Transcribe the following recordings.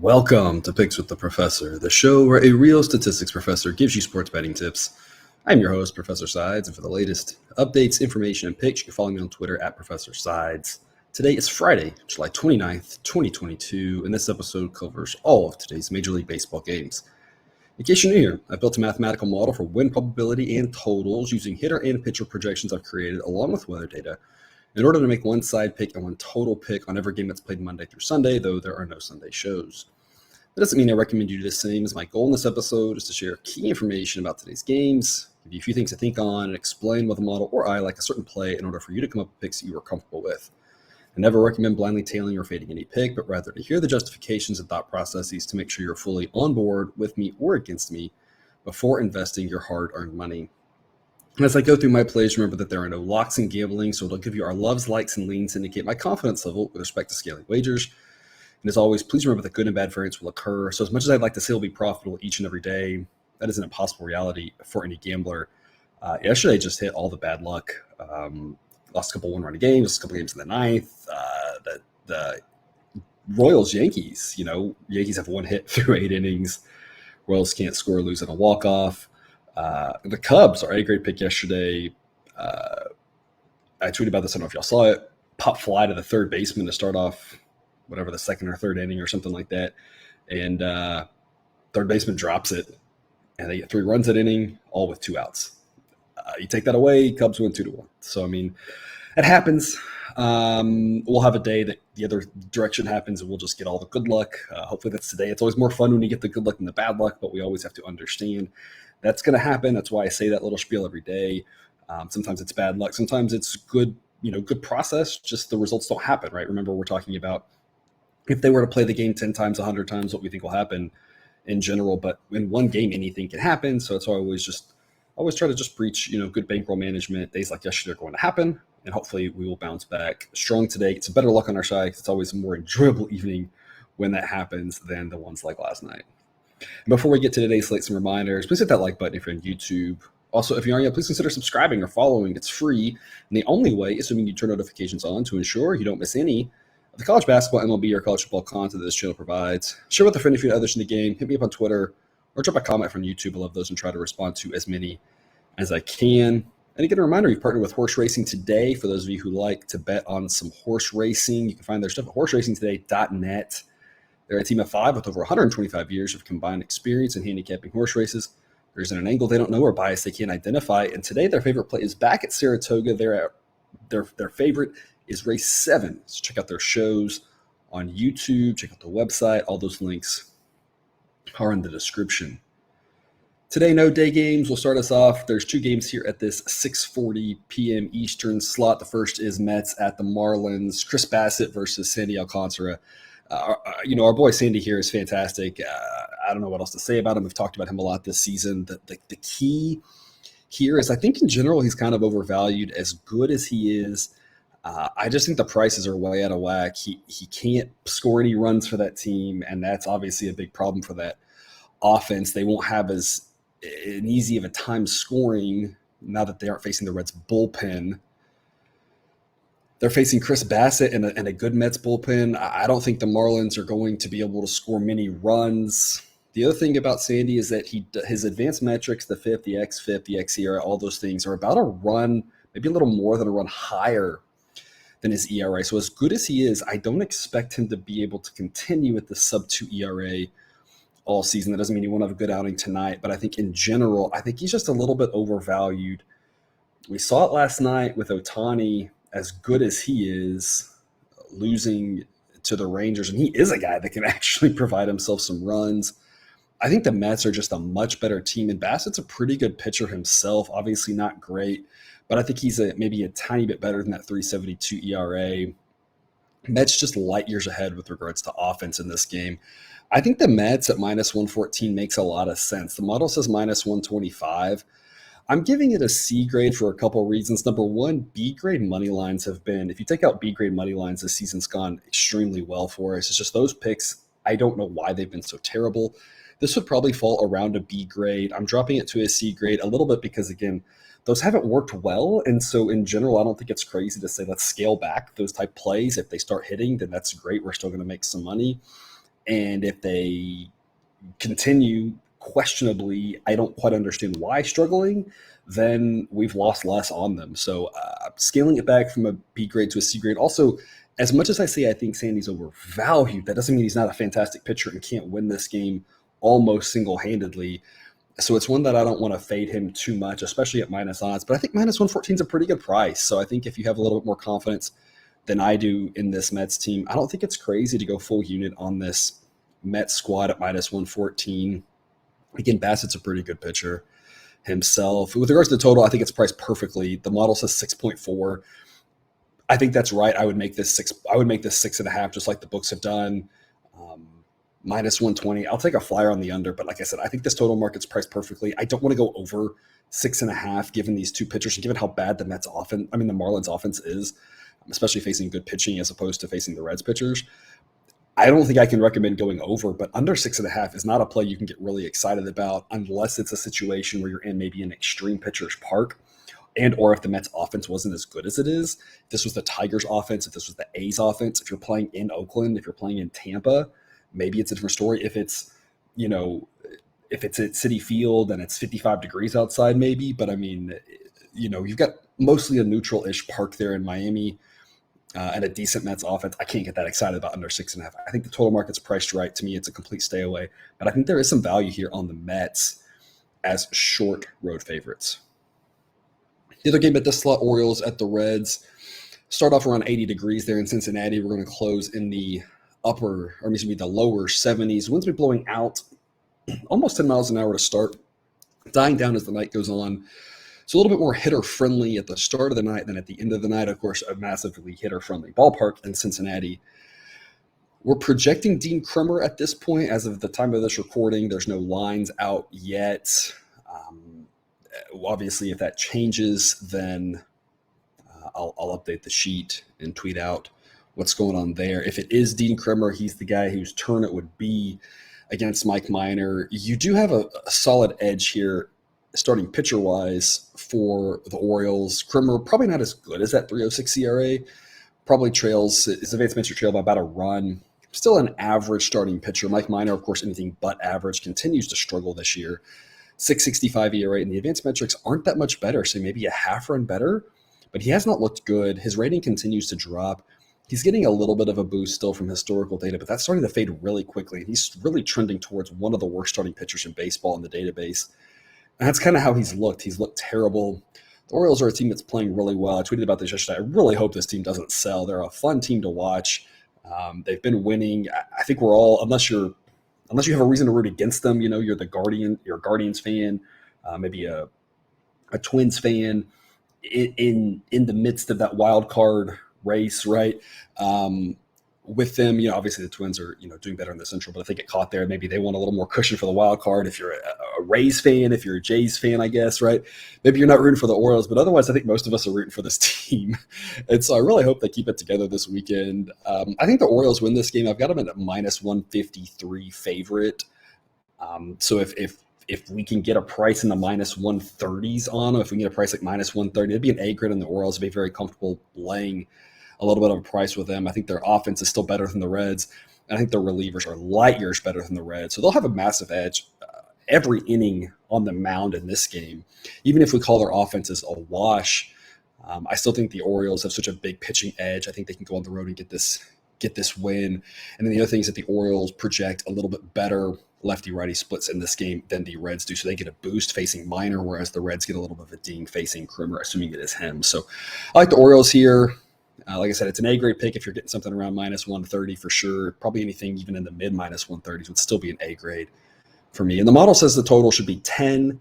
Welcome to Picks with the Professor, the show where a real statistics professor gives you sports betting tips. I'm your host, Professor Sides, and for the latest updates, information, and picks, you can follow me on Twitter at Professor Sides. Today is Friday, July 29th, 2022, and this episode covers all of today's Major League Baseball games. In case you're new here, I built a mathematical model for win probability and totals using hitter and pitcher projections I've created along with weather data in order to make one side pick and one total pick on every game that's played Monday through Sunday, though there are no Sunday shows. That doesn't mean I recommend you do the same, as my goal in this episode is to share key information about today's games, give you a few things to think on, and explain why the model or I like a certain play in order for you to come up with picks that you are comfortable with. I never recommend blindly tailing or fading any pick, but rather to hear the justifications and thought processes to make sure you're fully on board with me or against me before investing your hard-earned money. And as I go through my plays, remember that there are no locks in gambling, so it'll give you our loves, likes, and leans to indicate my confidence level with respect to scaling wagers. And as always, please remember that good and bad variance will occur. So as much as I'd like to say it'll be profitable each and every day, that isn't a possible reality for any gambler. Yesterday just hit all the bad luck. Lost a couple one-run games, a couple games in the ninth. The Royals, Yankees, Yankees have one hit through 8 innings. Royals can't score, lose in a walk-off. The Cubs are a great pick yesterday. I tweeted about this. I don't know if y'all saw it. Pop fly to the third baseman to start off whatever the second or third inning or something like that. And third baseman drops it, and they get 3 runs that inning, all with 2 outs. You take that away, Cubs win 2-1. So, it happens. We'll have a day that the other direction happens, and we'll just get all the good luck. Hopefully that's today. It's always more fun when you get the good luck than the bad luck, but we always have to understand that's going to happen. That's why I say that little spiel every day. Sometimes it's bad luck. Sometimes it's good, good process. Just the results don't happen, right? Remember, we're talking about if they were to play the game 10 times, 100 times, what we think will happen in general. But in one game, anything can happen. So it's always try to just preach, good bankroll management. Days like yesterday are going to happen, and hopefully we will bounce back strong today. Get some better luck on our side. It's always a more enjoyable evening when that happens than the ones like last night. And before we get to today's slate, some reminders. Please hit that like button if you're on YouTube. Also, if you aren't yet, please consider subscribing or following. It's free, and the only way is when you turn notifications on to ensure you don't miss any of the college basketball, MLB, or college football content that this channel provides. Share with a friend if you know others in the game. Hit me up on Twitter or drop a comment from YouTube. I love those and try to respond to as many as I can. And again, a reminder, we've partnered with Horse Racing Today. For those of you who like to bet on some horse racing, you can find their stuff at horseracingtoday.net. They're a team of 5 with over 125 years of combined experience in handicapping horse races. There isn't an angle they don't know or bias they can't identify. And today, their favorite play is back at Saratoga. Their favorite is race 7. So check out their shows on YouTube. Check out the website. All those links are in the description. Today, no day games. We'll start us off. There's 2 games here at this 6:40 p.m. Eastern slot. The first is Mets at the Marlins. Chris Bassett versus Sandy Alcantara. Our boy Sandy here is fantastic. I don't know what else to say about him. We've talked about him a lot this season. The key here is I think in general he's kind of overvalued. As good as he is, I just think the prices are way out of whack. He can't score any runs for that team, and that's obviously a big problem for that offense. They won't have as an easy of a time scoring now that they aren't facing the Reds bullpen. They're facing Chris Bassett and a good Mets bullpen. I don't think the Marlins are going to be able to score many runs. The other thing about Sandy is that his advanced metrics, the FIP, the XFIP, the xERA, all those things are about a run, maybe a little more than a run higher than his ERA. So as good as he is, I don't expect him to be able to continue with the sub-2 ERA all season. That doesn't mean he won't have a good outing tonight, but I think in general, I think he's just a little bit overvalued. We saw it last night with Ohtani. As good as he is, losing to the Rangers, and he is a guy that can actually provide himself some runs. I think the Mets are just a much better team, and Bassett's a pretty good pitcher himself. Obviously not great, but I think he's maybe a tiny bit better than that 3.72 ERA. Mets just light years ahead with regards to offense in this game. I think the Mets at minus 114 makes a lot of sense. The model says minus 125. I'm giving it a C grade for a couple of reasons. Number one, B grade money lines have been, if you take out B grade money lines, this season's gone extremely well for us. It's just those picks, I don't know why they've been so terrible. This would probably fall around a B grade. I'm dropping it to a C grade a little bit because, again, those haven't worked well. And so in general, I don't think it's crazy to say let's scale back those type plays. If they start hitting, then that's great. We're still going to make some money. And if they continue questionably, I don't quite understand why struggling, then we've lost less on them. So scaling it back from a B grade to a C grade. Also, as much as I say I think Sandy's overvalued, that doesn't mean he's not a fantastic pitcher and can't win this game almost single-handedly. So it's one that I don't want to fade him too much, especially at minus odds. But I think minus 114 is a pretty good price. So I think if you have a little bit more confidence than I do in this Mets team, I don't think it's crazy to go full unit on this Mets squad at minus 114. Again, Bassett's a pretty good pitcher himself. With regards to the total, I think it's priced perfectly. The model says 6.4. I think that's right. I would make this 6. I would make this 6.5, just like the books have done. Minus 120. I'll take a flyer on the under, but like I said, I think this total market's priced perfectly. I don't want to go over 6.5 given these two pitchers and given how bad the Marlins offense is, especially facing good pitching as opposed to facing the Reds pitchers. I don't think I can recommend going over, but under 6.5 is not a play you can get really excited about unless it's a situation where you're in maybe an extreme pitcher's park, and or if the Mets offense wasn't as good as it is. If this was the Tigers offense, if this was the A's offense, if you're playing in Oakland, if you're playing in Tampa, maybe it's a different story. If it's, if it's at Citi Field and it's 55 degrees outside, maybe. But I mean, you've got mostly a neutral-ish park there in Miami and a decent Mets offense. I can't get that excited about under 6.5. I think the total market's priced right. To me, it's a complete stay away. But I think there is some value here on the Mets as short road favorites. The other game at this slot, Orioles at the Reds. Start off around 80 degrees there in Cincinnati. We're going to close in the the lower 70s. Winds be blowing out almost 10 miles an hour to start, dying down as the night goes on. So a little bit more hitter-friendly at the start of the night than at the end of the night. Of course, a massively hitter-friendly ballpark in Cincinnati. We're projecting Dean Kremer at this point. As of the time of this recording, there's no lines out yet. Obviously, if that changes, then I'll update the sheet and tweet out what's going on there. If it is Dean Kremer, he's the guy whose turn it would be against Mike Minor. You do have a solid edge here starting pitcher-wise for the Orioles. Kremer probably not as good as that 3.06 ERA. Probably trails his advanced metric trail by about a run. Still an average starting pitcher. Mike Minor, of course, anything but average, continues to struggle this year. 6.65 ERA, and the advanced metrics aren't that much better, so maybe a half run better. But he has not looked good. His rating continues to drop. He's getting a little bit of a boost still from historical data, but that's starting to fade really quickly. He's really trending towards one of the worst starting pitchers in baseball in the database. And that's kind of how he's looked. He's looked terrible. The Orioles are a team that's playing really well. I tweeted about this yesterday. I really hope this team doesn't sell. They're a fun team to watch. They've been winning. I think we're all, unless you have a reason to root against them, you're a Guardians fan, maybe a Twins fan in the midst of that wild card race, right? With them, obviously the Twins are, doing better in the Central, but if they get caught there, maybe they want a little more cushion for the wild card. If you're a Rays fan, if you're a Jays fan, I guess, right? Maybe you're not rooting for the Orioles, but otherwise I think most of us are rooting for this team. And so I really hope they keep it together this weekend. I think the Orioles win this game. I've got them at a minus 153 favorite. So if we can get a price in the minus 130s on them, if we can get a price like minus 130, it'd be an A grade on the Orioles. I'd be very comfortable laying a little bit of a price with them. I think their offense is still better than the Reds. And I think their relievers are light years better than the Reds. So they'll have a massive edge every inning on the mound in this game. Even if we call their offenses a wash, I still think the Orioles have such a big pitching edge. I think they can go on the road and get this win. And then the other thing is that the Orioles project a little bit better lefty-righty splits in this game than the Reds do. So they get a boost facing Minor, whereas the Reds get a little bit of a ding facing Kremer, assuming it is him. So I like the Orioles here. Like I said, it's an A-grade pick if you're getting something around minus 130 for sure. Probably anything even in the mid-minus 130s would still be an A-grade for me. And the model says the total should be 10.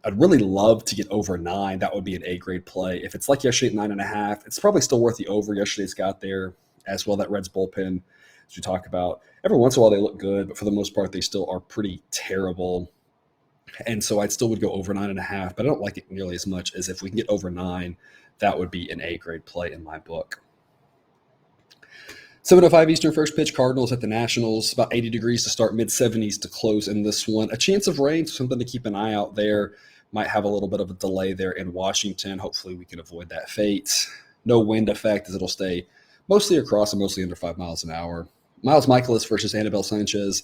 I'd really love to get over 9. That would be an A-grade play. If it's like yesterday at 9.5, it's probably still worth the over. Yesterday's got there as well. That Reds bullpen, as we talk about. Every once in a while they look good, but for the most part they still are pretty terrible. And so I still would go over 9.5, but I don't like it nearly as much as if we can get over 9. That would be an A-grade play in my book. 7:05 Eastern first pitch, Cardinals at the Nationals. About 80 degrees to start, mid-70s to close in this one. A chance of rain, so something to keep an eye out there. Might have a little bit of a delay there in Washington. Hopefully we can avoid that fate. No wind effect as it'll stay mostly across and mostly under 5 miles an hour. Miles Michaelis versus Anibal Sanchez.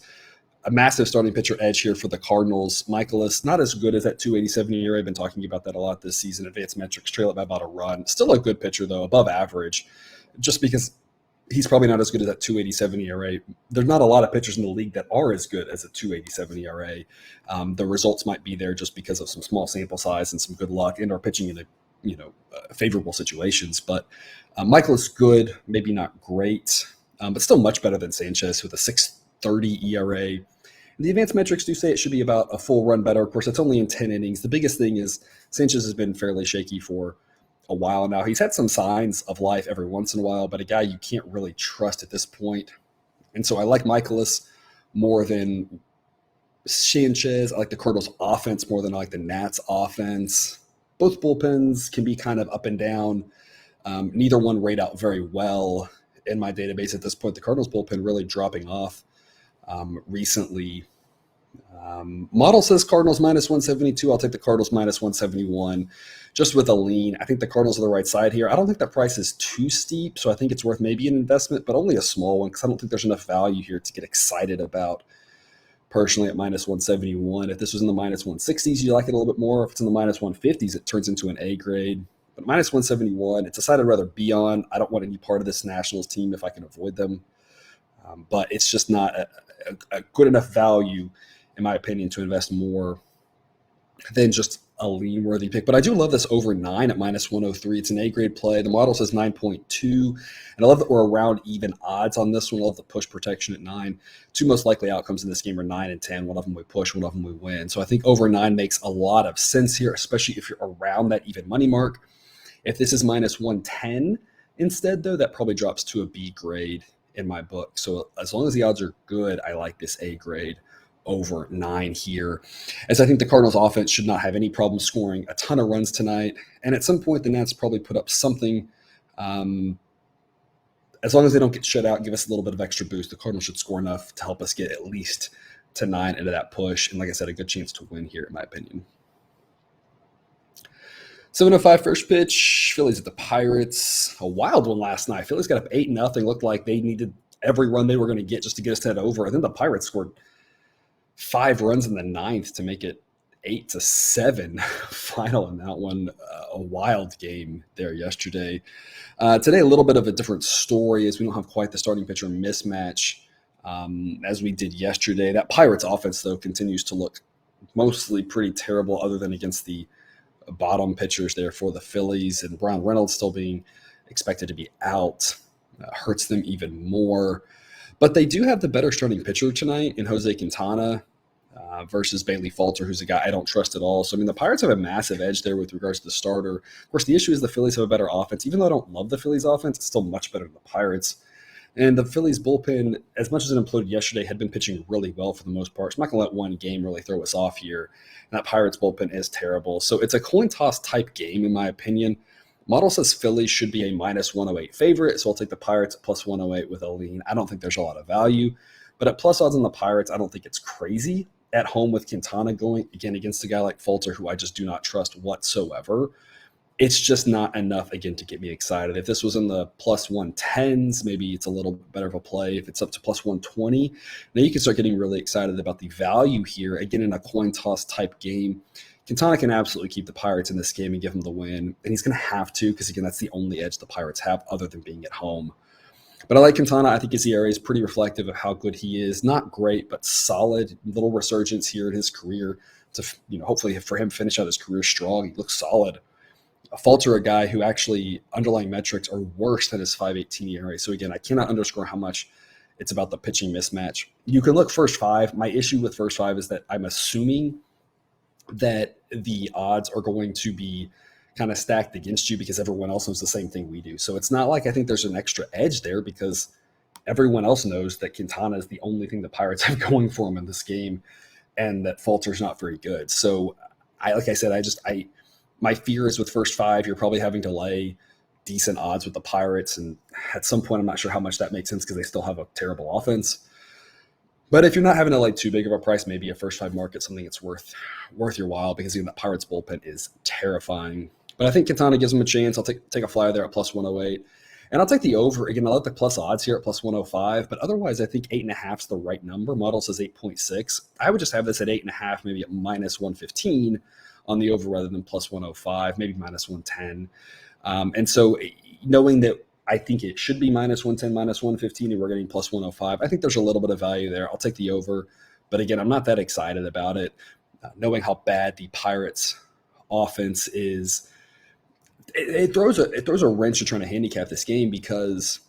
A massive starting pitcher edge here for the Cardinals. Michaelis, not as good as that 287 ERA. I've been talking about that a lot this season. Advanced metrics trail it by about a run. Still a good pitcher, though, above average, just because he's probably not as good as that 287 ERA. There's not a lot of pitchers in the league that are as good as a 287 ERA. The results might be there just because of some small sample size and some good luck and are pitching in favorable situations. But Michaelis good, maybe not great, but still much better than Sanchez with a 6.30 ERA. The advanced metrics do say it should be about a full run better. Of course, it's only in 10 innings. The biggest thing is Sanchez has been fairly shaky for a while now. He's had some signs of life every once in a while, but a guy you can't really trust at this point. And so I like Michaelis more than Sanchez. I like the Cardinals offense more than I like the Nats offense. Both bullpens can be kind of up and down. Neither one rate out very well in my database at this point. The Cardinals bullpen really dropping off recently. Model says Cardinals minus 172. I'll take the Cardinals minus 171 just with a lean. I think the Cardinals are the right side here. I don't think that price is too steep, so I think it's worth maybe an investment, but only a small one because I don't think there's enough value here to get excited about personally at minus 171. If this was in the minus 160s, you like it a little bit more. If it's in the minus 150s, it turns into an A grade. But minus 171, it's a side I'd rather be on. I don't want any part of this Nationals team if I can avoid them. But it's just not a good enough value, in my opinion, to invest more than just a lean-worthy pick. But I do love this over 9 at minus 103. It's an A-grade play. The model says 9.2. And I love that we're around even odds on this one. I love the push protection at 9. Two most likely outcomes in this game are 9 and 10. One of them we push, one of them we win. So I think over 9 makes a lot of sense here, especially if you're around that even money mark. If this is minus 110 instead, though, that probably drops to a B grade in my book. So as long as the odds are good, I like this A grade over 9 here, as I think the Cardinals offense should not have any problem scoring a ton of runs tonight. And at some point, the Nats probably put up something. As long as they don't get shut out, give us a little bit of extra boost, the Cardinals should score enough to help us get at least to 9 into that push. And like I said, a good chance to win here, in my opinion. 7:05 first pitch. Phillies at the Pirates. A wild one last night. Phillies got up 8-0. Looked like they needed every run they were going to get just to get us to head over. And then the Pirates scored 5 runs in the 9th to make it 8-7 final in that one. A wild game there yesterday. Today, a little bit of a different story as we don't have quite the starting pitcher mismatch as we did yesterday. That Pirates offense, though, continues to look mostly pretty terrible other than against the bottom pitchers there for the Phillies, and Brian Reynolds still being expected to be out hurts them even more. But they do have the better starting pitcher tonight in Jose Quintana versus Bailey Falter, who's a guy I don't trust at all. So, I mean, the Pirates have a massive edge there with regards to the starter. Of course, the issue is the Phillies have a better offense. Even though I don't love the Phillies offense, it's still much better than the Pirates. And the Phillies bullpen, as much as it imploded yesterday, had been pitching really well for the most part. So I'm not going to let one game really throw us off here. And that Pirates bullpen is terrible. So it's a coin toss type game, in my opinion. Model says Phillies should be a minus 108 favorite, so I'll take the Pirates at plus 108 with a lean. I don't think there's a lot of value. But at plus odds on the Pirates, I don't think it's crazy. At home with Quintana going, again, against a guy like Falter, who I just do not trust whatsoever. It's just not enough, again, to get me excited. If this was in the plus 110s, maybe it's a little bit better of a play. If it's up to plus 120, now you can start getting really excited about the value here. Again, in a coin toss type game, Quintana can absolutely keep the Pirates in this game and give them the win. And he's going to have to because, again, that's the only edge the Pirates have other than being at home. But I like Quintana. I think his ERA is pretty reflective of how good he is. Not great, but solid. Little resurgence here in his career to, hopefully for him finish out his career strong. He looks solid. Falter, a guy who actually underlying metrics are worse than his 5.18 ERA. So again, I cannot underscore how much it's about the pitching mismatch. You can look first 5. My issue with first 5 is that I'm assuming that the odds are going to be kind of stacked against you because everyone else knows the same thing we do. So it's not like I think there's an extra edge there because everyone else knows that Quintana is the only thing the Pirates have going for them in this game and that Falter's not very good. So my fear is with first 5, you're probably having to lay decent odds with the Pirates. And at some point, I'm not sure how much that makes sense because they still have a terrible offense. But if you're not having to lay too big of a price, maybe a first 5 market, something that's worth your while because the Pirates bullpen is terrifying. But I think Quintana gives them a chance. I'll take a flyer there at plus 108. And I'll take the over. Again, I like the plus odds here at plus 105, but otherwise I think 8.5 is the right number. Model says 8.6. I would just have this at 8.5, maybe at minus 115 on the over rather than plus 105, maybe minus 110. And so knowing that I think it should be minus 110, minus 115, and we're getting plus 105, I think there's a little bit of value there. I'll take the over. But again, I'm not that excited about it. Knowing how bad the Pirates offense is, it throws a wrench to trying to handicap this game because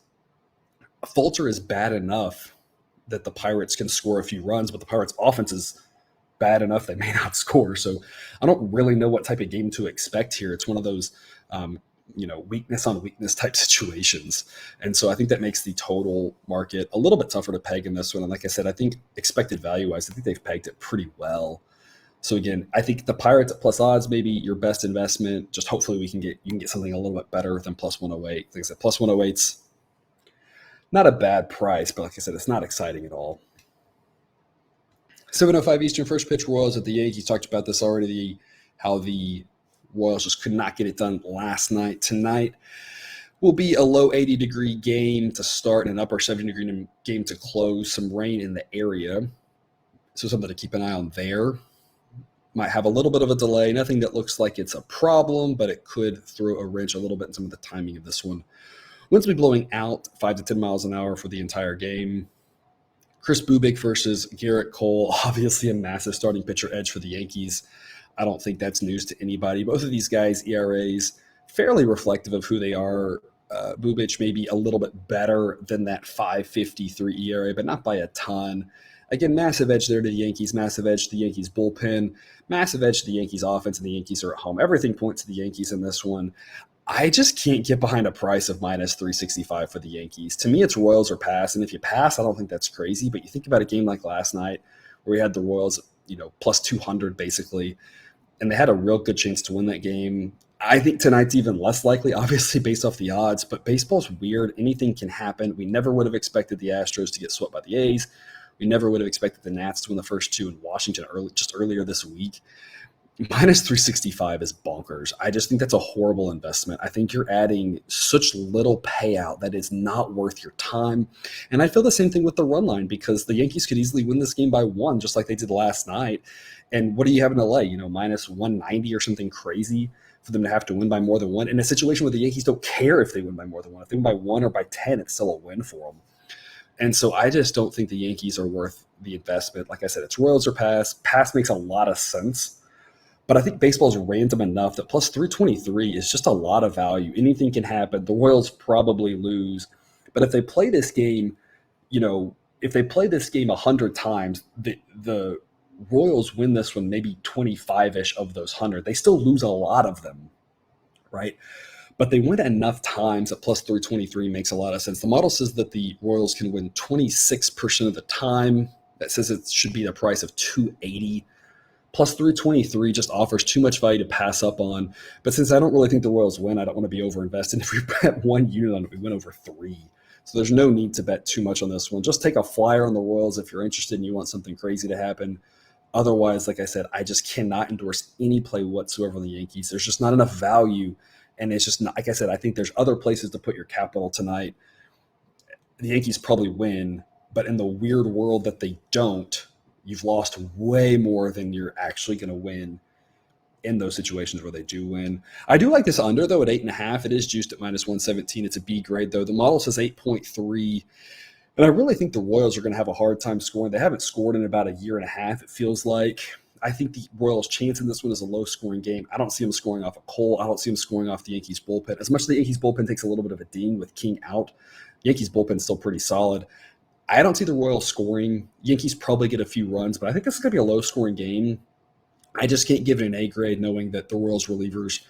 Fulcher is bad enough that the Pirates can score a few runs, but the Pirates offense is bad enough they may not score. So I don't really know what type of game to expect here. It's one of those weakness on weakness type situations. And so I think that makes the total market a little bit tougher to peg in this one. And like I said, I think expected value wise, I think they've pegged it pretty well. So again, I think the Pirates at plus odds may be your best investment. Just hopefully you can get something a little bit better than plus 108. Like I said, plus 108's not a bad price, but like I said, it's not exciting at all. 7:05 Eastern, first pitch, Royals at the Yankees. Talked about this already, how the Royals just could not get it done last night. Tonight will be a low 80-degree game to start and an upper 70-degree game to close. Some rain in the area, so something to keep an eye on there. Might have a little bit of a delay. Nothing that looks like it's a problem, but it could throw a wrench a little bit in some of the timing of this one. Winds will be blowing out 5 to 10 miles an hour for the entire game. Chris Bubik versus Garrett Cole, obviously a massive starting pitcher edge for the Yankees. I don't think that's news to anybody. Both of these guys, ERAs, fairly reflective of who they are. Bubich maybe a little bit better than that 5.53 ERA, but not by a ton. Again, massive edge there to the Yankees, massive edge to the Yankees bullpen, massive edge to the Yankees offense, and the Yankees are at home. Everything points to the Yankees in this one. I just can't get behind a price of minus 365 for the Yankees. To me, it's Royals or pass, and if you pass, I don't think that's crazy, but you think about a game like last night where we had the Royals, plus 200 basically, and they had a real good chance to win that game. I think tonight's even less likely, obviously, based off the odds, but baseball's weird. Anything can happen. We never would have expected the Astros to get swept by the A's. We never would have expected the Nats to win the first two in Washington earlier this week. Minus 365 is bonkers. I just think that's a horrible investment. I think you're adding such little payout that is not worth your time. And I feel the same thing with the run line because the Yankees could easily win this game by one, just like they did last night. And what do you have in LA? Minus 190 or something crazy for them to have to win by more than one. In a situation where the Yankees don't care if they win by more than one. If they win by 1 or by 10, it's still a win for them. And so I just don't think the Yankees are worth the investment. Like I said, it's Royals or pass. Pass makes a lot of sense. But I think baseball is random enough that plus 323 is just a lot of value. Anything can happen. The Royals probably lose. But if they play this game, if they play this game 100 times, the Royals win this one maybe 25-ish of those 100. They still lose a lot of them, right? But they win enough times that plus 323 makes a lot of sense. The model says that the Royals can win 26% of the time. That says it should be the price of 280. Plus 323 just offers too much value to pass up on. But since I don't really think the Royals win, I don't want to be overinvested. If we bet one unit on it, we win over 3. So there's no need to bet too much on this one. Just take a flyer on the Royals if you're interested and you want something crazy to happen. Otherwise, like I said, I just cannot endorse any play whatsoever on the Yankees. There's just not enough value. And it's just not, like I said, I think there's other places to put your capital tonight. The Yankees probably win, but in the weird world that they don't, you've lost way more than you're actually going to win in those situations where they do win. I do like this under, though, at 8.5. It is juiced at minus 117. It's a B grade, though. The model says 8.3. And I really think the Royals are going to have a hard time scoring. They haven't scored in about a year and a half, it feels like. I think the Royals' chance in this one is a low-scoring game. I don't see them scoring off a Cole. I don't see them scoring off the Yankees' bullpen. As much as the Yankees' bullpen takes a little bit of a ding with King out, Yankees' bullpen is still pretty solid. I don't see the Royals scoring. Yankees probably get a few runs, but I think this is going to be a low-scoring game. I just can't give it an A grade knowing that the Royals relievers,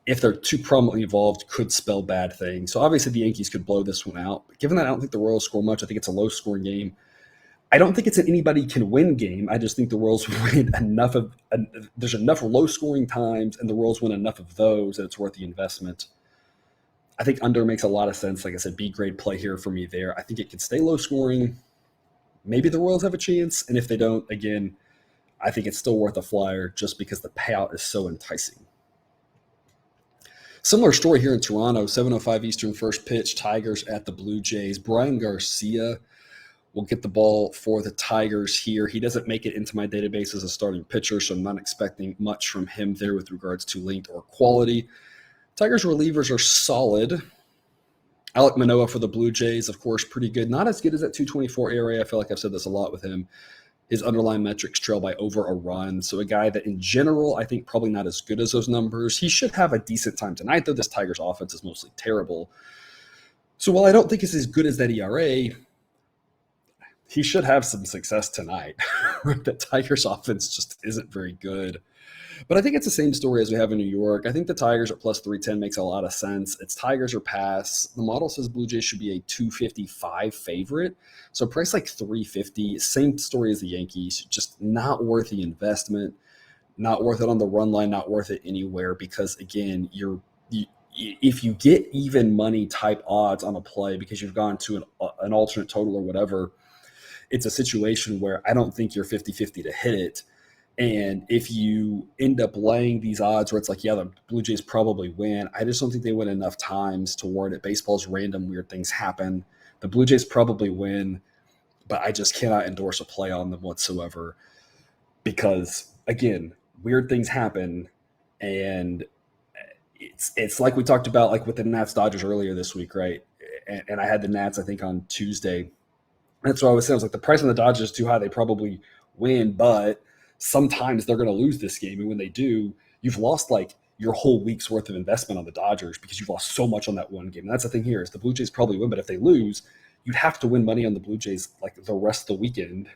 if they're too prominently involved, could spell bad things. So obviously the Yankees could blow this one out. But given that I don't think the Royals score much, I think it's a low-scoring game. I don't think it's an anybody can win game. I just think the Royals win enough of there's enough low-scoring times, and the Royals win enough of those that it's worth the investment. I think under makes a lot of sense. Like I said, B-grade play here for me there. I think it could stay low-scoring. Maybe the Royals have a chance, and if they don't, again, I think it's still worth a flyer just because the payout is so enticing. Similar story here in Toronto, 7:05 Eastern first pitch, Tigers at the Blue Jays. Brian Garcia will get the ball for the Tigers here. He doesn't make it into my database as a starting pitcher, so I'm not expecting much from him there with regards to length or quality. Tigers relievers are solid. Alek Manoah for the Blue Jays, of course, pretty good. Not as good as that 2.24 ERA. I feel like I've said this a lot with him. His underlying metrics trail by over a run. So a guy that in general, I think probably not as good as those numbers. He should have a decent time tonight, though this Tigers offense is mostly terrible. So while I don't think it's as good as that ERA, he should have some success tonight. The Tigers offense just isn't very good. But I think it's the same story as we have in New York. I think the Tigers at plus 310 makes a lot of sense. It's Tigers or pass. The model says Blue Jays should be a 255 favorite. So price like 350. Same story as the Yankees. Just not worth the investment. Not worth it on the run line. Not worth it anywhere because, again, if you get even money type odds on a play because you've gone to an alternate total or whatever, it's a situation where I don't think you're 50-50 to hit it. And if you end up laying these odds where it's like, yeah, the Blue Jays probably win, I just don't think they win enough times to warrant it. Baseball's random, weird things happen. The Blue Jays probably win, but I just cannot endorse a play on them whatsoever because, again, weird things happen. And it's like we talked about like with the Nats-Dodgers earlier this week, right? And I had the Nats, I think, on Tuesday. That's what I was saying. I was like, the price on the Dodgers is too high. They probably win, but sometimes they're going to lose this game. And when they do, you've lost like your whole week's worth of investment on the Dodgers because you've lost so much on that one game. And that's the thing here is the Blue Jays probably win, but if they lose, you'd have to win money on the Blue Jays like the rest of the weekend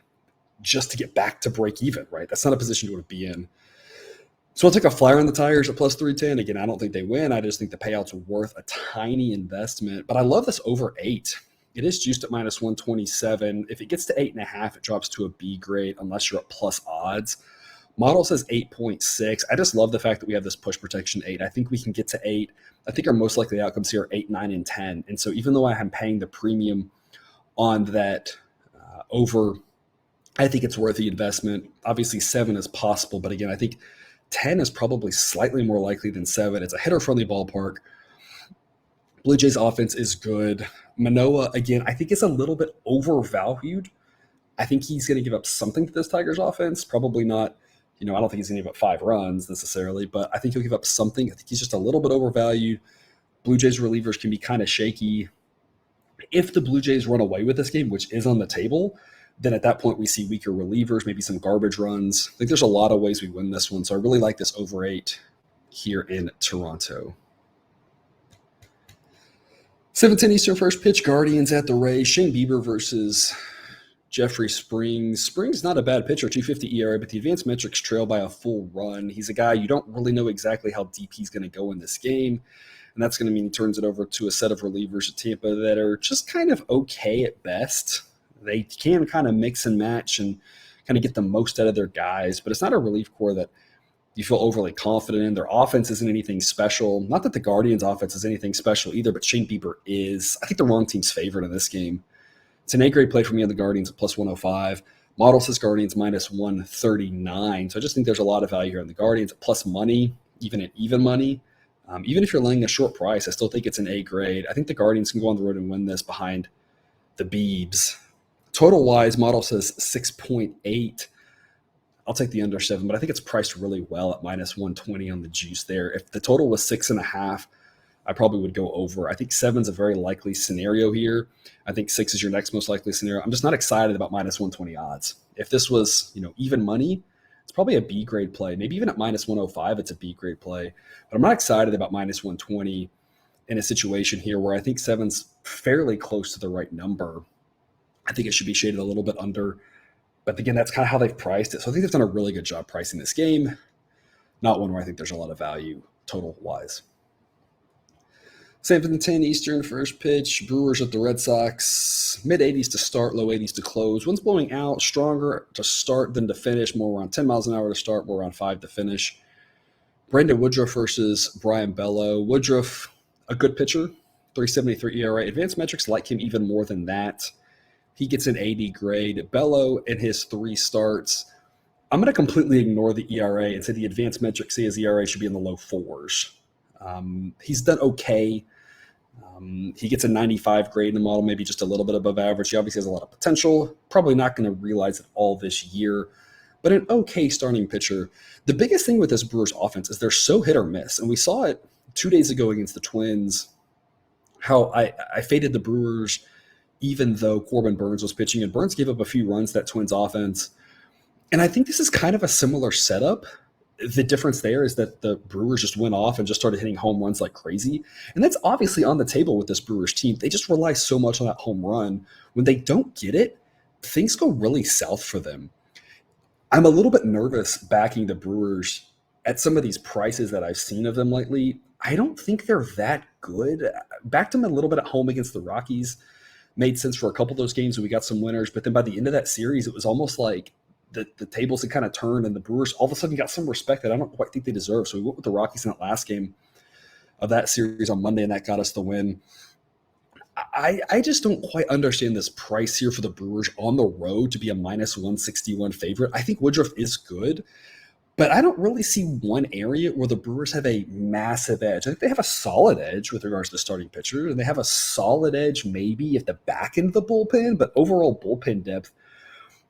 just to get back to break even, right? That's not a position you want to be in. So I'll take a flyer on the Tigers at plus 310. Again, I don't think they win. I just think the payout's worth a tiny investment. But I love this over 8. It is juiced at minus 127. If it gets to 8.5, it drops to a B grade unless you're at plus odds. Model says 8.6. I just love the fact that we have this push protection 8. I think we can get to 8. I think our most likely outcomes here are 8, 9, and 10. And so even though I am paying the premium on that over, I think it's worth the investment. Obviously, 7 is possible. But again, I think 10 is probably slightly more likely than 7. It's a hitter-friendly ballpark. Blue Jays offense is good. Manoah, again, I think is a little bit overvalued. I think he's going to give up something to this Tigers offense. Probably not, I don't think he's going to give up 5 runs necessarily, but I think he'll give up something. I think he's just a little bit overvalued. Blue Jays relievers can be kind of shaky. If the Blue Jays run away with this game, which is on the table, then at that point we see weaker relievers, maybe some garbage runs. I think there's a lot of ways we win this one. So I really like this over 8 here in Toronto. 7:10 Eastern first pitch, Guardians at the Rays. Shane Bieber versus Jeffrey Springs. Springs not a bad pitcher, 2.50 ERA, but the advanced metrics trail by a full run. He's a guy you don't really know exactly how deep he's going to go in this game, and that's going to mean he turns it over to a set of relievers at Tampa that are just kind of okay at best. They can kind of mix and match and kind of get the most out of their guys, but it's not a relief corps that you feel overly confident in. Their offense isn't anything special. Not that the Guardians' offense is anything special either, but Shane Bieber is. I think the wrong team's favorite in this game. It's an A-grade play for me on the Guardians at plus 105. Model says Guardians minus 139. So I just think there's a lot of value here on the Guardians at plus money, even at even money. Even if you're laying a short price, I still think it's an A-grade. I think the Guardians can go on the road and win this behind the Beebs. Total-wise, model says 6.8. I'll take the under 7, but I think it's priced really well at minus 120 on the juice there. If the total was 6.5, I probably would go over. I think 7 is a very likely scenario here. I think 6 is your next most likely scenario. I'm just not excited about minus 120 odds. If this was, even money, it's probably a B grade play. Maybe even at minus 105, it's a B grade play. But I'm not excited about minus 120 in a situation here where I think 7's fairly close to the right number. I think it should be shaded a little bit under. But again, that's kind of how they've priced it. So I think they've done a really good job pricing this game. Not one where I think there's a lot of value total-wise. 7:10 Eastern first pitch. Brewers at the Red Sox. Mid-80s to start, low 80s to close. Wind's blowing out, stronger to start than to finish. More around 10 miles an hour to start, more around 5 to finish. Brandon Woodruff versus Brian Bello. Woodruff, a good pitcher, 3.73 ERA. Advanced metrics like him even more than that. He gets an 80 grade. Bello in his 3 starts. I'm going to completely ignore the ERA and say the advanced metrics say his ERA should be in the low 4s. He's done okay. He gets a 95 grade in the model, maybe just a little bit above average. He obviously has a lot of potential. Probably not going to realize it all this year, but an okay starting pitcher. The biggest thing with this Brewers offense is they're so hit or miss, and we saw it 2 days ago against the Twins. How I faded the Brewers, even though Corbin Burnes was pitching, and Burnes gave up a few runs to that Twins offense. And I think this is kind of a similar setup. The difference there is that the Brewers just went off and just started hitting home runs like crazy. And that's obviously on the table with this Brewers team. They just rely so much on that home run. When they don't get it, things go really south for them. I'm a little bit nervous backing the Brewers at some of these prices that I've seen of them lately. I don't think they're that good. Backed them a little bit at home against the Rockies. Made sense for a couple of those games, and we got some winners. But then by the end of that series, it was almost like the tables had kind of turned, and the Brewers all of a sudden got some respect that I don't quite think they deserve. So we went with the Rockies in that last game of that series on Monday, and that got us the win. I just don't quite understand this price here for the Brewers on the road to be a minus 161 favorite. I think Woodruff is good, but I don't really see one area where the Brewers have a massive edge. I think they have a solid edge with regards to the starting pitcher, and they have a solid edge maybe at the back end of the bullpen, but overall bullpen depth,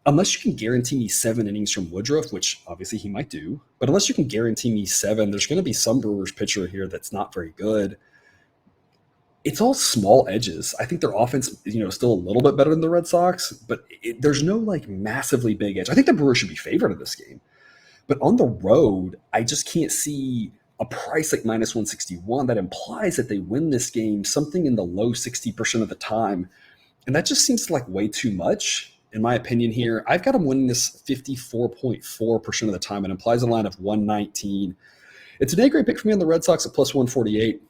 unless you can guarantee me 7 innings from Woodruff, which obviously he might do, but unless you can guarantee me 7, there's going to be some Brewers pitcher here that's not very good. It's all small edges. I think their offense, still a little bit better than the Red Sox, but there's no like massively big edge. I think the Brewers should be favored in this game, but on the road, I just can't see a price like minus 161 that implies that they win this game something in the low 60% of the time. And that just seems like way too much, in my opinion here. I've got them winning this 54.4% of the time. It implies a line of 119. It's an A-grade pick for me on the Red Sox at plus 148.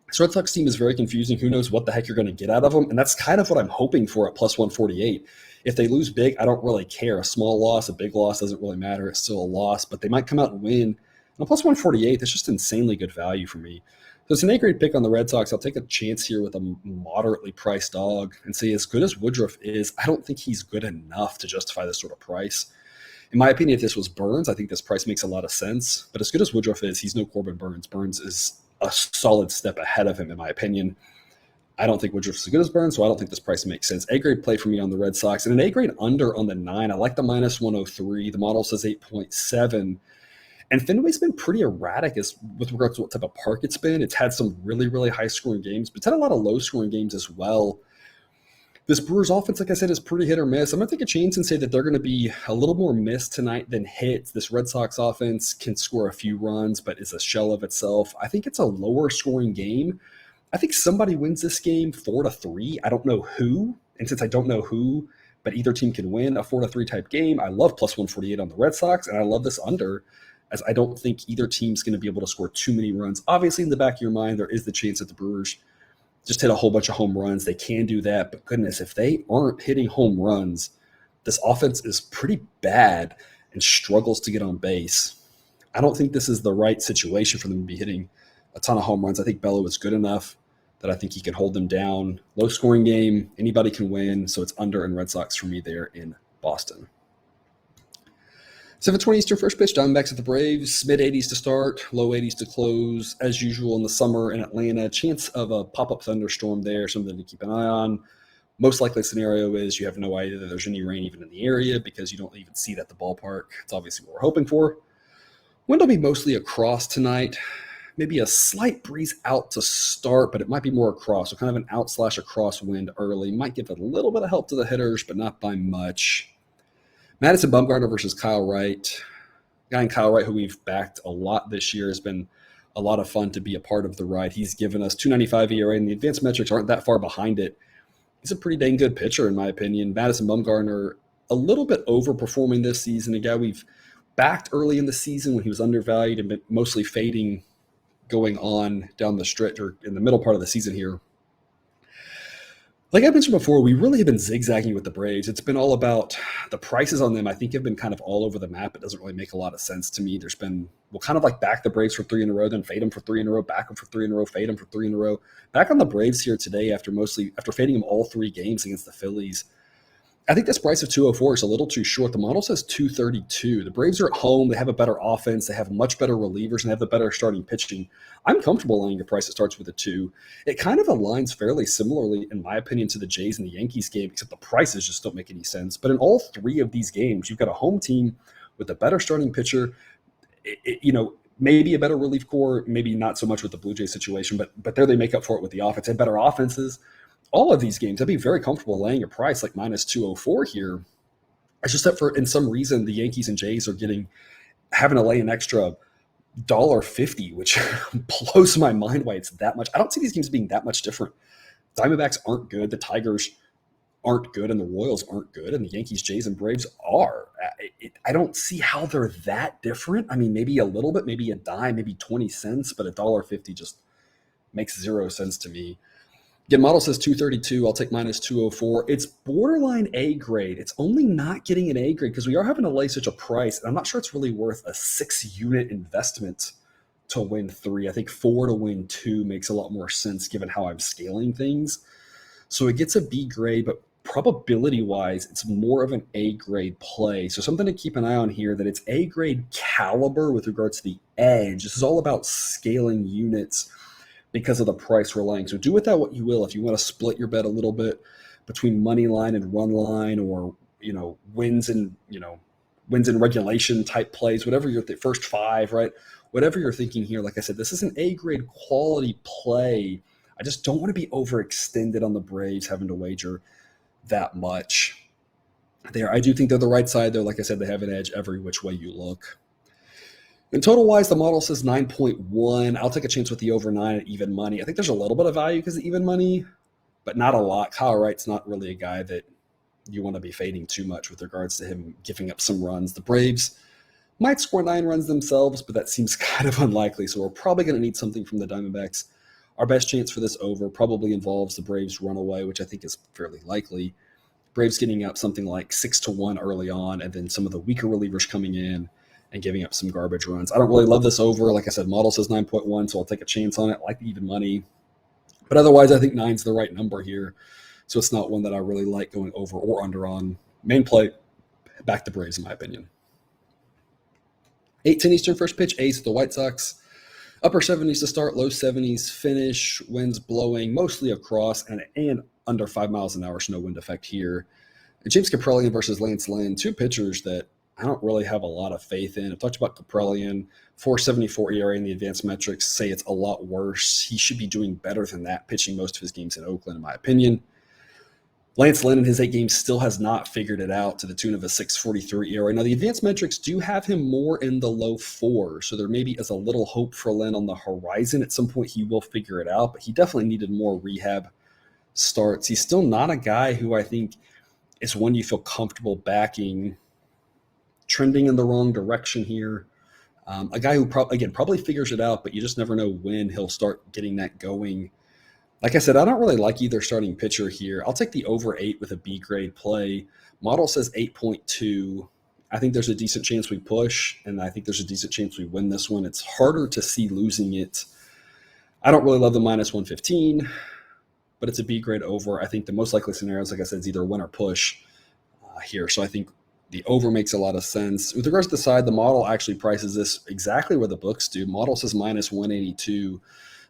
This Red Sox team is very confusing. Who knows what the heck you're going to get out of them? And that's kind of what I'm hoping for at plus 148. If they lose big, I don't really care. A small loss, a big loss doesn't really matter. It's still a loss, but they might come out and win. And on plus 148, that's just insanely good value for me. So it's an A-grade pick on the Red Sox. I'll take a chance here with a moderately priced dog and say, as good as Woodruff is, I don't think he's good enough to justify this sort of price. In my opinion, if this was Burnes, I think this price makes a lot of sense. But as good as Woodruff is, he's no Corbin Burnes. Burnes is a solid step ahead of him, in my opinion. I don't think Woodruff's as good as Burnes, so I don't think this price makes sense. A-grade play for me on the Red Sox. And an A-grade under on the 9. I like the minus 103. The model says 8.7. And Fenway's been pretty erratic with regards to what type of park it's been. It's had some really, really high-scoring games, but it's had a lot of low-scoring games as well. This Brewers offense, like I said, is pretty hit or miss. I'm going to take a chance and say that they're going to be a little more miss tonight than hits. This Red Sox offense can score a few runs, but is a shell of itself. I think it's a lower-scoring game. I think somebody wins this game 4-3. I don't know who, and since I don't know who, but either team can win a 4-3 type game. I love plus 148 on the Red Sox, and I love this under, as I don't think either team's going to be able to score too many runs. Obviously, in the back of your mind, there is the chance that the Brewers just hit a whole bunch of home runs. They can do that, but goodness, if they aren't hitting home runs, this offense is pretty bad and struggles to get on base. I don't think this is the right situation for them to be hitting a ton of home runs. I think Bello is good enough that I think he can hold them down. Low-scoring game, anybody can win, so it's under in Red Sox for me there in Boston. 7:20 Eastern first pitch, Diamondbacks at the Braves, mid-80s to start, low 80s to close. As usual in the summer in Atlanta, chance of a pop-up thunderstorm there, something to keep an eye on. Most likely scenario is you have no idea that there's any rain even in the area because you don't even see it at the ballpark. It's obviously what we're hoping for. Wind will be mostly across tonight. Maybe a slight breeze out to start, but it might be more across. So kind of an out/across wind early. Might give a little bit of help to the hitters, but not by much. Madison Bumgarner versus Kyle Wright. Guy in Kyle Wright, who we've backed a lot this year, has been a lot of fun to be a part of the ride. He's given us 2.95 ERA, and the advanced metrics aren't that far behind it. He's a pretty dang good pitcher, in my opinion. Madison Bumgarner, a little bit overperforming this season. A guy we've backed early in the season when he was undervalued and been mostly fading going on down the stretch or in the middle part of the season here. Like I mentioned before, we really have been zigzagging with the Braves. It's been all about the prices on them. I think have been kind of all over the map. It doesn't really make a lot of sense to me. There's been, we'll kind of like back the Braves for 3 in a row, then fade them for 3 in a row, back them for 3 in a row, fade them for 3 in a row. Back on the Braves here today after fading them all 3 games against the Phillies. I think this price of 204 is a little too short. The model says 232. The Braves are at home. They have a better offense. They have much better relievers and have the better starting pitching. I'm comfortable laying a price that starts with a 2. It kind of aligns fairly similarly, in my opinion, to the Jays and the Yankees game, except the prices just don't make any sense. But in all three of these games, you've got a home team with a better starting pitcher, maybe a better relief core, maybe not so much with the Blue Jays situation, but there they make up for it with the offense and better offenses. All of these games, I'd be very comfortable laying a price like minus 204 here. It's just that for in some reason the Yankees and Jays are having to lay an extra $1.50, which blows my mind why it's that much. I don't see these games being that much different. Diamondbacks aren't good. The Tigers aren't good, and the Royals aren't good, and the Yankees, Jays, and Braves are. I don't see how they're that different. I mean, maybe a little bit, maybe a dime, maybe 20 cents, but $1.50 just makes zero sense to me. Again, model says 232. I'll take minus 204. It's borderline A grade. It's only not getting an A grade because we are having to lay such a price. And I'm not sure it's really worth a 6-unit investment to win 3. I think 4 to win 2 makes a lot more sense given how I'm scaling things. So it gets a B grade, but probability-wise, it's more of an A grade play. So something to keep an eye on here, that it's A grade caliber with regards to the edge. This is all about scaling units because of the price we're laying. So do with that what you will. If you want to split your bet a little bit between money line and run line, or wins and regulation type plays, whatever you're the first 5, right? Whatever you're thinking here, like I said, this is an A grade quality play. I just don't want to be overextended on the Braves having to wager that much there. I do think they're the right side, though. Like I said, they have an edge every which way you look. In total wise, the model says 9.1. I'll take a chance with the over 9 at even money. I think there's a little bit of value because of even money, but not a lot. Kyle Wright's not really a guy that you want to be fading too much with regards to him giving up some runs. The Braves might score 9 runs themselves, but that seems kind of unlikely. So we're probably going to need something from the Diamondbacks. Our best chance for this over probably involves the Braves runaway, which I think is fairly likely. Braves getting up something like 6-1 early on, and then some of the weaker relievers coming in and giving up some garbage runs. I don't really love this over. Like I said, model says 9.1, so I'll take a chance on it. I like the even money. But otherwise, I think 9's the right number here. So it's not one that I really like going over or under on. Main play, back to Braves, in my opinion. 8:10 Eastern first pitch, A's at the White Sox. Upper 70s to start, low 70s finish, winds blowing mostly across and under 5 miles an hour, so no wind effect here. James Kaprielian versus Lance Lynn, 2 pitchers that I don't really have a lot of faith in. I've talked about Kaprielian, 4.74 ERA in the advanced metrics say it's a lot worse. He should be doing better than that, pitching most of his games in Oakland, in my opinion. Lance Lynn in his 8 games still has not figured it out to the tune of a 6.43 ERA. Now, the advanced metrics do have him more in the low 4s, so there maybe is a little hope for Lynn on the horizon. At some point, he will figure it out, but he definitely needed more rehab starts. He's still not a guy who I think is one you feel comfortable backing. Trending in the wrong direction here. A guy who probably figures it out, but you just never know when he'll start getting that going. Like I said, I don't really like either starting pitcher here. I'll take the over 8 with a B grade play. Model says 8.2. I think there's a decent chance we push, and I think there's a decent chance we win this one. It's harder to see losing it. I don't really love the minus 115, but it's a B grade over. I think the most likely scenarios, like I said, is either win or push here. So I think the over makes a lot of sense. With regards to the side, the model actually prices this exactly where the books do. Model says minus 182.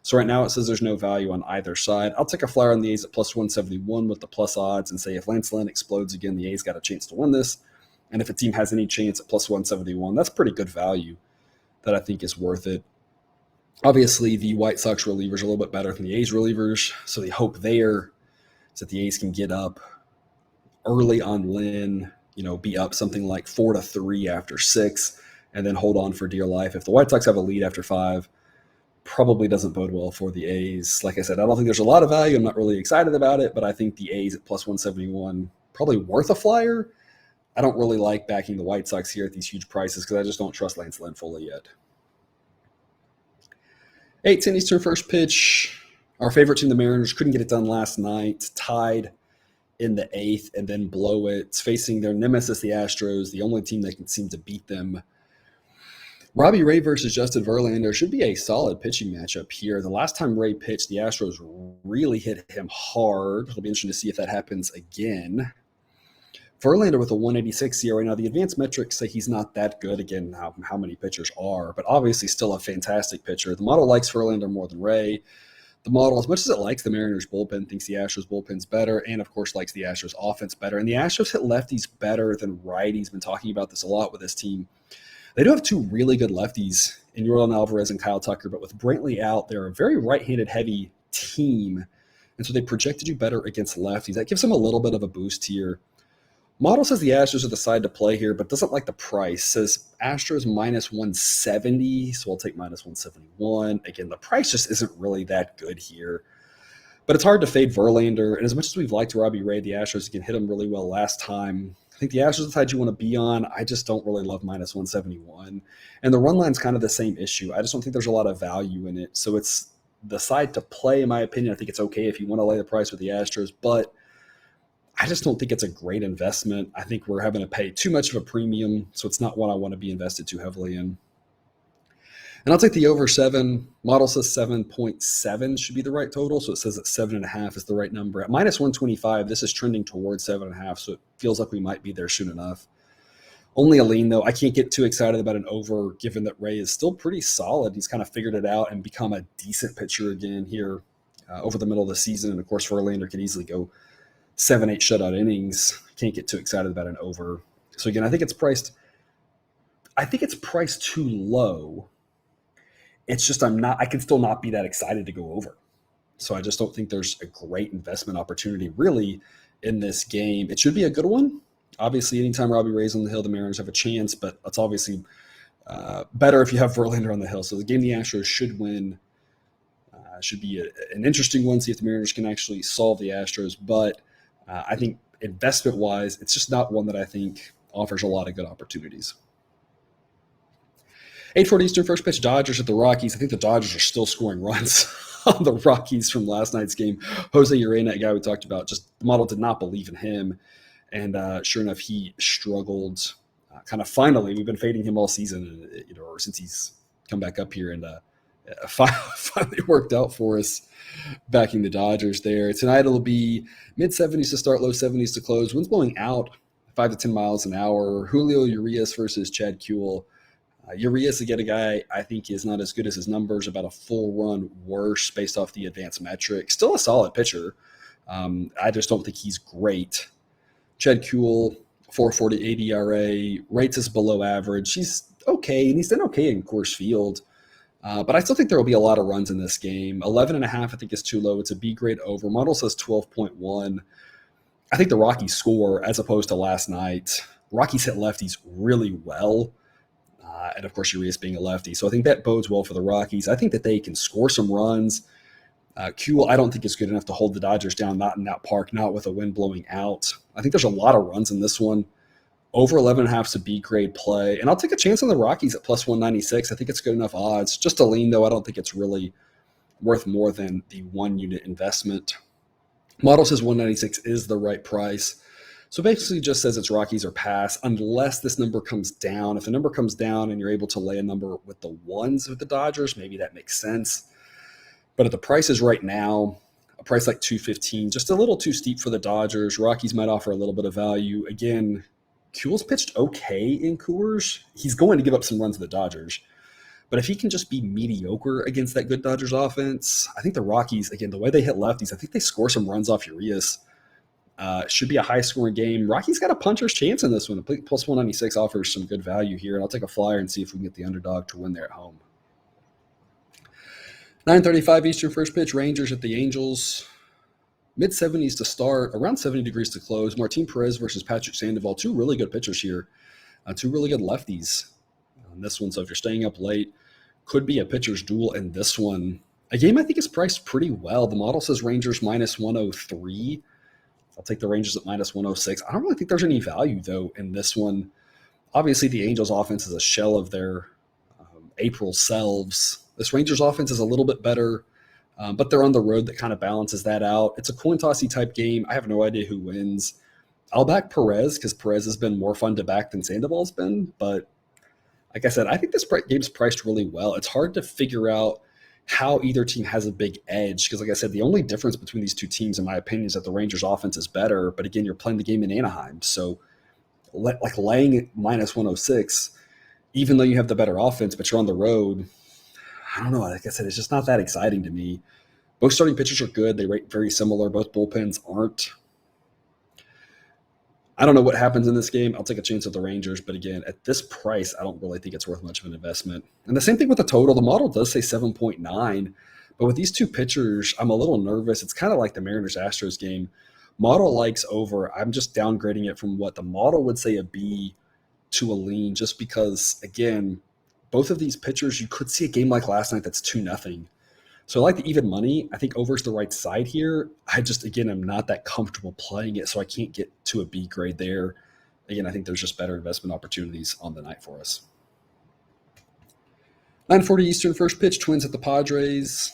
So right now it says there's no value on either side. I'll take a flyer on the A's at plus 171 with the plus odds and say if Lance Lynn explodes again, the A's got a chance to win this. And if a team has any chance at plus 171, that's pretty good value that I think is worth it. Obviously, the White Sox relievers are a little bit better than the A's relievers. So the hope there is that the A's can get up early on Lynn, be up something like 4-3 after 6, and then hold on for dear life. If the White Sox have a lead after 5, probably doesn't bode well for the A's. Like I said, I don't think there's a lot of value. I'm not really excited about it, but I think the A's at plus 171 probably worth a flyer. I don't really like backing the White Sox here at these huge prices because I just don't trust Lance Lynn fully yet. 8:10 Eastern first pitch. Our favorite team, the Mariners, couldn't get it done last night. Tied in the 8th and then blow it. It's facing their nemesis, the Astros, the only team that can seem to beat them. Robbie Ray versus Justin Verlander should be a solid pitching matchup here. The last time Ray pitched, the Astros really hit him hard. It'll be interesting to see if that happens again. Verlander with a 186 ERA. Now, the advanced metrics say he's not that good. Again, how many pitchers are, but obviously still a fantastic pitcher. The model likes Verlander more than Ray. The model, as much as it likes the Mariners bullpen, thinks the Astros bullpen's better, and of course likes the Astros offense better. And the Astros hit lefties better than righties. Been talking about this a lot with this team. They do have two really good lefties in Yordan Alvarez and Kyle Tucker, but with Brantley out, they're a very right-handed heavy team, and so they project to do better against lefties. That gives them a little bit of a boost here. Model says the Astros are the side to play here, but doesn't like the price. Says Astros minus 170, so I'll take minus 171. Again, the price just isn't really that good here. But it's hard to fade Verlander, and as much as we've liked Robbie Ray, the Astros can hit him really well last time. I think the Astros are the side you want to be on. I just don't really love minus 171. And the run line's kind of the same issue. I just don't think there's a lot of value in it. So it's the side to play, in my opinion. I think it's okay if you want to lay the price with the Astros, but I just don't think it's a great investment. I think we're having to pay too much of a premium, so it's not one I want to be invested too heavily in. And I'll take the over 7. Model says 7.7 should be the right total, so it says that 7.5 is the right number. At minus 125, this is trending towards 7.5, so it feels like we might be there soon enough. Only a lean, though. I can't get too excited about an over, given that Ray is still pretty solid. He's kind of figured it out and become a decent pitcher again here over the middle of the season. And, of course, Verlander could easily go 7-8 shutout innings. Can't get too excited about an over. So again, I think it's priced too low. It's just I can still not be that excited to go over. So I just don't think there's a great investment opportunity really in this game. It should be a good one. Obviously, anytime Robbie Ray's on the hill, the Mariners have a chance, but it's obviously better if you have Verlander on the hill. So the game the Astros should win should be an interesting one, see if the Mariners can actually solve the Astros. But I think investment-wise, it's just not one that I think offers a lot of good opportunities. 8:40 Eastern, first pitch, Dodgers at the Rockies. I think the Dodgers are still scoring runs on the Rockies from last night's game. Jose Urena, a guy we talked about, just the model did not believe in him. And sure enough, he struggled. Kind of finally, we've been fading him all season, or since he's come back up here, and finally worked out for us, backing the Dodgers there. Tonight it'll be mid-70s to start, low 70s to close. Wind's blowing out 5 to 10 miles an hour. Julio Urias versus Chad Kuhl. Urias, again, a guy I think is not as good as his numbers, about a full run worse based off the advanced metrics. Still a solid pitcher. I just don't think he's great. Chad Kuhl, 4.48 ERA, rates is below average. He's okay, and he's done okay in Coors Field. But I still think there will be a lot of runs in this game. 11.5, I think, is too low. It's a B-grade over. Model says 12.1. I think the Rockies score as opposed to last night. Rockies hit lefties really well. And, of course, Urias being a lefty. So I think that bodes well for the Rockies. I think that they can score some runs. Kuhl, I don't think is good enough to hold the Dodgers down, not in that park, not with the wind blowing out. I think there's a lot of runs in this one. Over 11.5 is a B-grade play. And I'll take a chance on the Rockies at plus 196. I think it's good enough odds. Just a lean, though. I don't think it's really worth more than the one-unit investment. Model says 196 is the right price. So basically just says it's Rockies or pass unless this number comes down. If the number comes down and you're able to lay a number with the ones with the Dodgers, maybe that makes sense. But at the prices right now, a price like $215, just a little too steep for the Dodgers. Rockies might offer a little bit of value. Again, Kuhl's pitched okay in Coors. He's going to give up some runs to the Dodgers. But if he can just be mediocre against that good Dodgers offense, I think the Rockies, again, the way they hit lefties, I think they score some runs off Urias. Should be a high-scoring game. Rockies got a puncher's chance in this one. Plus 196 offers some good value here, and I'll take a flyer and see if we can get the underdog to win there at home. 9:35 Eastern, first pitch, Rangers at the Angels. Mid-70s to start, around 70 degrees to close. Martin Perez versus Patrick Sandoval, two really good pitchers here. Two really good lefties on this one. So if you're staying up late, could be a pitcher's duel in this one. A game I think is priced pretty well. The model says Rangers minus 103. I'll take the Rangers at minus 106. I don't really think there's any value, though, in this one. Obviously, the Angels' offense is a shell of their April selves. This Rangers' offense is a little bit better, but they're on the road that kind of balances that out. It's a coin-tossy type game. I have no idea who wins. I'll back Perez because Perez has been more fun to back than Sandoval's been. But like I said, I think this game's priced really well. It's hard to figure out how either team has a big edge because, like I said, the only difference between these two teams, in my opinion, is that the Rangers' offense is better. But again, you're playing the game in Anaheim, so like laying minus 106, even though you have the better offense, but you're on the road. I don't know. Like I said, it's just not that exciting to me. Both starting pitchers are good. They rate very similar. Both bullpens aren't. I don't know what happens in this game. I'll take a chance with the Rangers, but again, at this price, I don't really think it's worth much of an investment. And the same thing with the total. The model does say 7.9, but with these two pitchers, I'm a little nervous. It's kind of like the Mariners-Astros game. Model likes over. I'm just downgrading it from what the model would say a B to a lean, just because, again, both of these pitchers, you could see a game like last night that's 2-0. So I like the even money. I think over is the right side here. I just, again, am not that comfortable playing it, so I can't get to a B grade there. Again, I think there's just better investment opportunities on the night for us. 9:40 Eastern, first pitch, Twins at the Padres.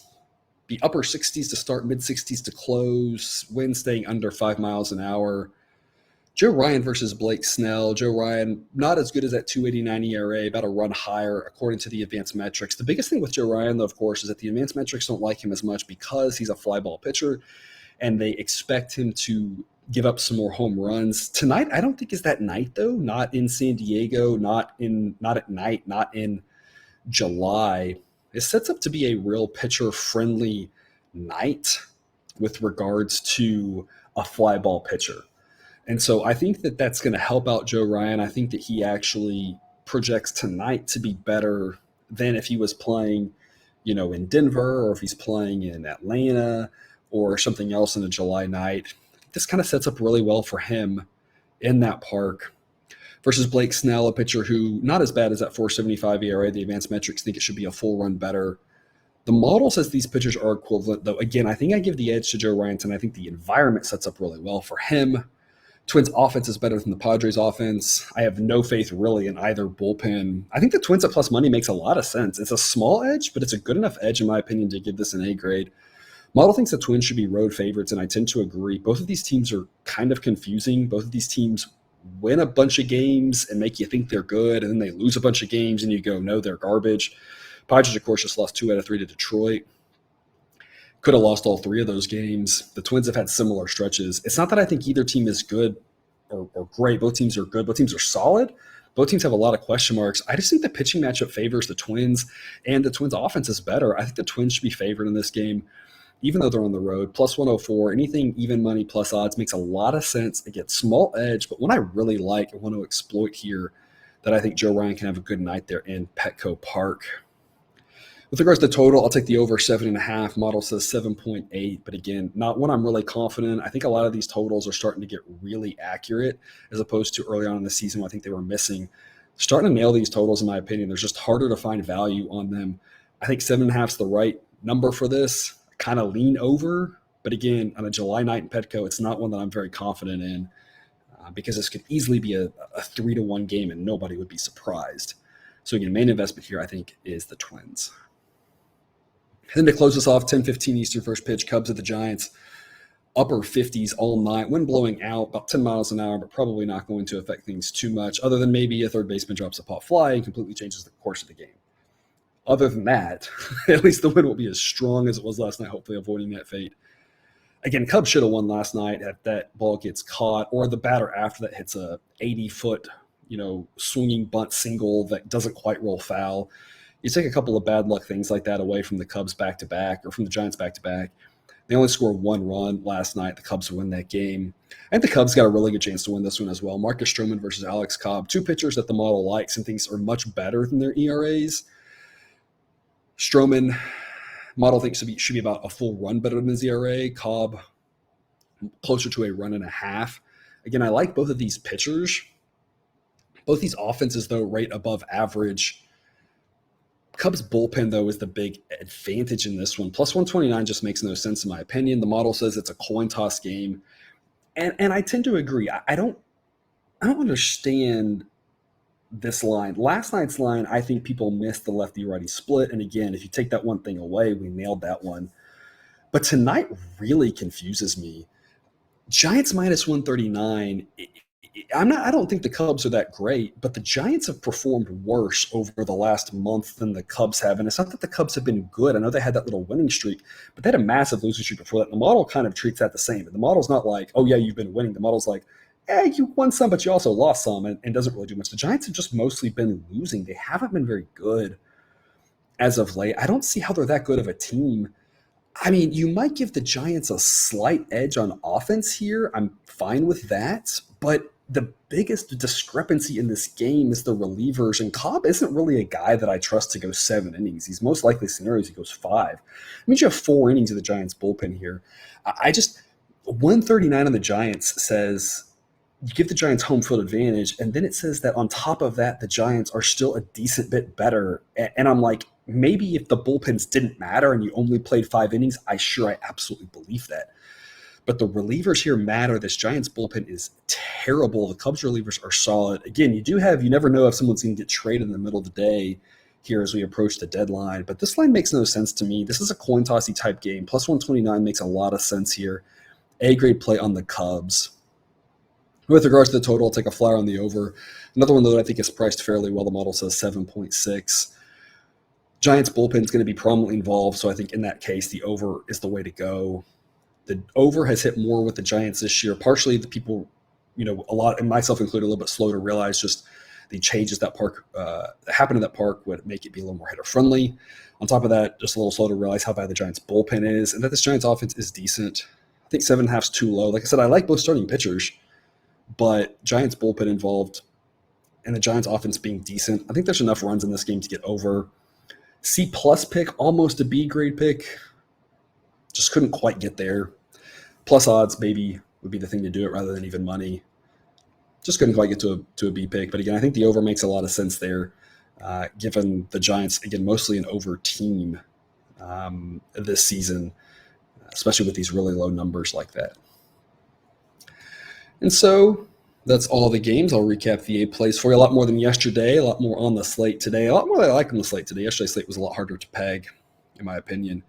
Be upper 60s to start, mid 60s to close. Wind staying under 5 miles an hour. Joe Ryan versus Blake Snell. Joe Ryan, not as good as that 2.89 ERA, about a run higher according to the advanced metrics. The biggest thing with Joe Ryan, though, of course, is that the advanced metrics don't like him as much because he's a fly ball pitcher, and they expect him to give up some more home runs. Tonight, I don't think is that night, though. Not in San Diego, not at night, not in July. It sets up to be a real pitcher-friendly night with regards to a fly ball pitcher. And so I think that that's going to help out Joe Ryan. I think that he actually projects tonight to be better than if he was playing, in Denver, or if he's playing in Atlanta or something else in a July night. This kind of sets up really well for him in that park versus Blake Snell, a pitcher who not as bad as that 4.75 ERA. The advanced metrics think it should be a full run better. The model says these pitchers are equivalent, though. Again, I think I give the edge to Joe Ryan, and I think the environment sets up really well for him. Twins offense is better than the Padres offense. I have no faith really in either bullpen. I think the Twins at plus money makes a lot of sense. It's a small edge, but it's a good enough edge in my opinion to give this an A grade. Model thinks the Twins should be road favorites, and I tend to agree. Both of these teams are kind of confusing. Both of these teams win a bunch of games and make you think they're good, and then they lose a bunch of games and you go, no, they're garbage. Padres, of course, just lost 2 out of 3 to Detroit. Could have lost all 3 of those games. The Twins have had similar stretches. It's not that I think either team is good or great. Both teams are good. Both teams are solid. Both teams have a lot of question marks. I just think the pitching matchup favors the Twins, and the Twins' offense is better. I think the Twins should be favored in this game, even though they're on the road. Plus 104, anything even money plus odds makes a lot of sense. It gets small edge, but one I really like and want to exploit here that I think Joe Ryan can have a good night there in Petco Park. With regards to total, I'll take the over 7.5. Model says 7.8, but again, not one I'm really confident. I think a lot of these totals are starting to get really accurate as opposed to early on in the season when I think they were missing. Starting to nail these totals, in my opinion, there's just harder to find value on them. I think 7.5 is the right number for this. I kind of lean over, but again, on a July night in Petco, it's not one that I'm very confident in because this could easily be a 3-1 game and nobody would be surprised. So again, main investment here, I think, is the Twins. And then to close us off, 10:15 Eastern, first pitch, Cubs at the Giants. Upper 50s all night. Wind blowing out about 10 miles an hour, but probably not going to affect things too much, other than maybe a third baseman drops a pop fly and completely changes the course of the game. Other than that, at least the wind will be as strong as it was last night, hopefully avoiding that fate. Again, Cubs should have won last night if that ball gets caught, or the batter after that hits a 80-foot, swinging bunt single that doesn't quite roll foul. You take a couple of bad luck things like that away from the Cubs back-to-back, or from the Giants back-to-back. They only scored 1 run last night. The Cubs win that game. I think the Cubs got a really good chance to win this one as well. Marcus Stroman versus Alex Cobb, 2 pitchers that the model likes and thinks are much better than their ERAs. Stroman, model thinks should be about a full run better than his ERA. Cobb, closer to a run and a half. Again, I like both of these pitchers. Both these offenses, though, rate above average. Cubs bullpen, though, is the big advantage in this one. Plus 129 just makes no sense in my opinion. The model says it's a coin toss game. And I tend to agree. I don't understand this line. Last night's line, I think people missed the lefty-righty split. And again, if you take that one thing away, we nailed that one. But tonight really confuses me. Giants minus 139. I don't think the Cubs are that great, but the Giants have performed worse over the last month than the Cubs have. And it's not that the Cubs have been good. I know they had that little winning streak, but they had a massive losing streak before that. And the model kind of treats that the same. And the model's not like, oh, yeah, you've been winning. The model's like, you won some, but you also lost some, and doesn't really do much. The Giants have just mostly been losing. They haven't been very good as of late. I don't see how they're that good of a team. I mean, you might give the Giants a slight edge on offense here. I'm fine with that. But the biggest discrepancy in this game is the relievers. And Cobb isn't really a guy that I trust to go 7 innings. He's most likely scenarios he goes 5. It means you have 4 innings of the Giants bullpen here. I just 139 on the Giants says you give the Giants home field advantage, and then it says that on top of that, the Giants are still a decent bit better. And I'm like, maybe if the bullpens didn't matter and you only played 5 innings, I absolutely believe that. But the relievers here matter. This Giants bullpen is terrible. The Cubs relievers are solid. Again, you never know if someone's going to get traded in the middle of the day here as we approach the deadline. But this line makes no sense to me. This is a coin tossy type game. Plus 129 makes a lot of sense here. A-grade play on the Cubs. With regards to the total, I'll take a flyer on the over. Another one, though, that I think is priced fairly well. The model says 7.6. Giants bullpen is going to be prominently involved, so I think in that case, the over is the way to go. The over has hit more with the Giants this year. Partially, the people, a lot, and myself included, a little bit slow to realize just the changes that happened in that park would make it be a little more hitter-friendly. On top of that, just a little slow to realize how bad the Giants bullpen is, and that this Giants offense is decent. I think 7.5 is too low. Like I said, I like both starting pitchers, but Giants bullpen involved and the Giants offense being decent. I think there's enough runs in this game to get over. C+ pick, almost a B grade pick. Just couldn't quite get there. Plus odds maybe would be the thing to do it rather than even money. Just couldn't quite get to a B pick. But again, I think the over makes a lot of sense there, given the Giants, again, mostly an over team this season, especially with these really low numbers like that. And so that's all the games. I'll recap the 8 plays for you. A lot more than yesterday, a lot more on the slate today, a lot more that I like on the slate today. Yesterday's slate was a lot harder to peg, in my opinion.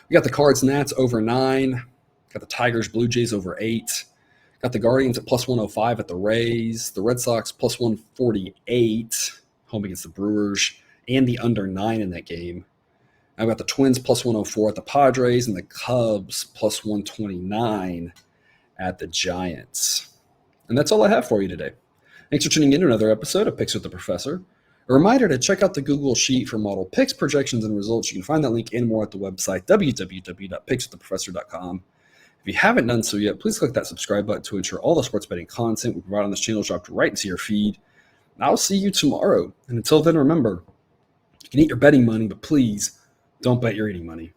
We got the Cards Nats over 9. Got the Tigers Blue Jays over 8. Got the Guardians at plus 105 at the Rays. The Red Sox plus 148 home against the Brewers, and the under 9 in that game. I've got the Twins plus 104 at the Padres and the Cubs plus 129 at the Giants. And that's all I have for you today. Thanks for tuning in to another episode of Picks with the Professor. A reminder to check out the Google Sheet for model picks, projections, and results. You can find that link and more at the website, www.pickswiththeprofessor.com. If you haven't done so yet, please click that subscribe button to ensure all the sports betting content we provide on this channel is dropped right into your feed. And I'll see you tomorrow. And until then, remember, you can eat your betting money, but please don't bet your eating money.